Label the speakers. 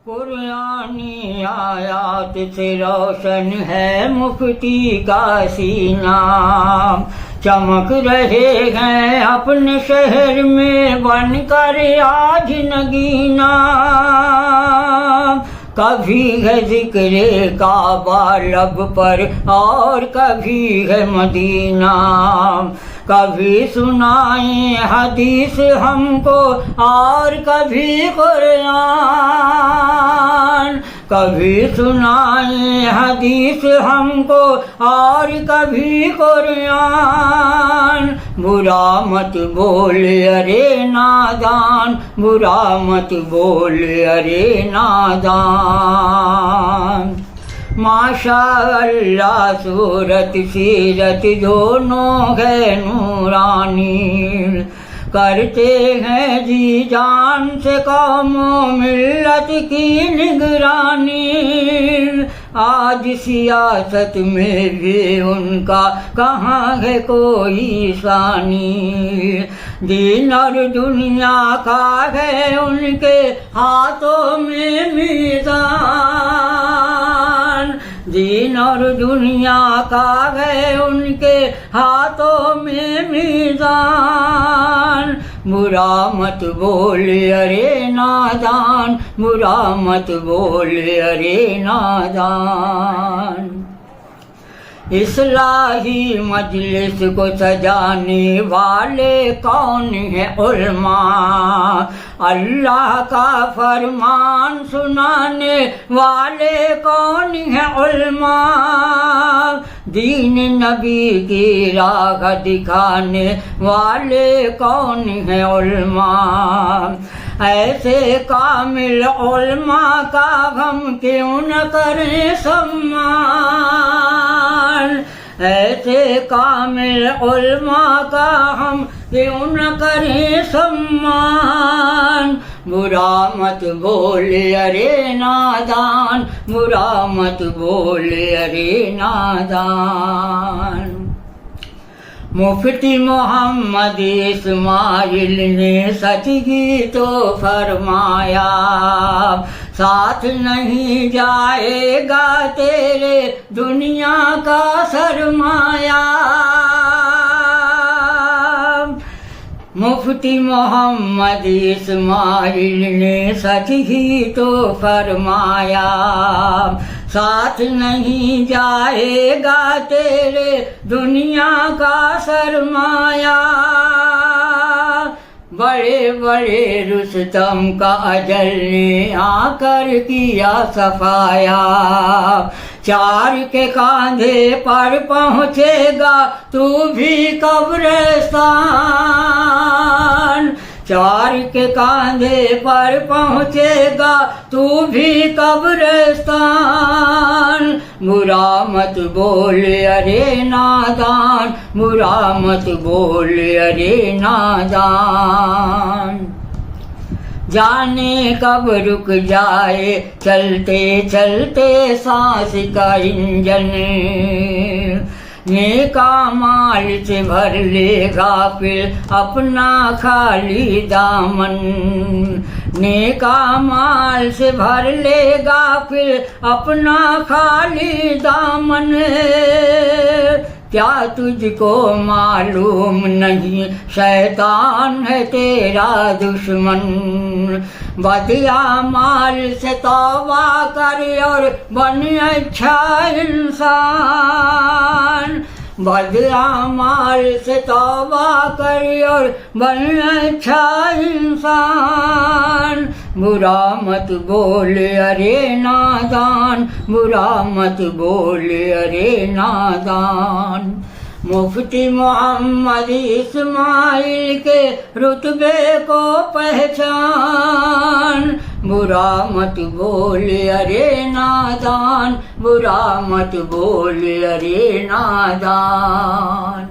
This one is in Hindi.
Speaker 1: कुरानी आयात से रोशन है मुफ्ती का सीना, चमक रहे हैं अपने शहर में बनकर आज नगीना। कभी है जिक्रे काबा लब पर और कभी है मदीना, कभी सुनाए हदीस हमको और कभी कुरान, कभी सुनाए हदीस हमको और कभी कुरान। बुरा मत बोल अरे नादान, बुरा मत बोल अरे नादान। माशा अल्लाह सूरत सीरत दोनों है नूरानी, करते हैं जी जान से कौमों मिल्लत की निगरानी। आज सियासत में भी उनका कहाँ है कोई सानी, दीन और दुनिया का है उनके हाथों में मीज़ान, दीन और दुनिया का है उनके हाथों में मीज़ान। बुरा मत बोल अरे नादान, बुरा मत बोल अरे नादान। इस्लाही मजलिस को सजाने वाले कौन है उलमा, अल्लाह का फरमान सुनाने वाले कौन है उलमा। दीन नबी की राह दिखाने वाले कौन है उलमा, ऐसे कामिल उलमा का हम क्यों न करें सम्मान, ऐसे कामिल उलमा का हम क्यों न करें सम्मान। बुरा मत बोल अरे नादान, बुरा मत बोल अरे नादान। मुफ्ती मोहम्मद इस्माइल ने सच ही तो फरमाया, साथ नहीं जाएगा तेरे दुनिया का सरमाया। मुफ्ती मोहम्मद इस्माइल ने सच ही तो फरमाया, साथ नहीं जाएगा तेरे दुनिया का सरमाया। बड़े बड़े रुस्तम का अजल ने आकर किया सफाया, चार के कांधे पर पहुँचेगा तू भी कब्रिस्तान, चार के कांधे पर पहुँचेगा तू भी कब्रिस्तान। बुरा मत बोल अरे नादान, बुरा मत बोल अरे नादान। जाने कब रुक जाए चलते चलते सांस का इंजन, नेका माल से भर लेगा फिर अपना खाली दामन, नेका माल से भर लेगा फिर अपना खाली दामन। क्या तुझको मालूम नहीं शैतान है तेरा दुश्मन, बदआमाल से तौबा कर और बन अच्छा इंसान, बदआमाल से तौबा कर और बन अच्छा इंसान। बुरा मत बोल अरे नादान, बुरा मत बोल अरे नादान। मुफ्ती मोहम्मद इस्माइल के रुतबे को पहचान, बुरा मत बोल अरे नादान, बुरा मत बोल अरे नादान।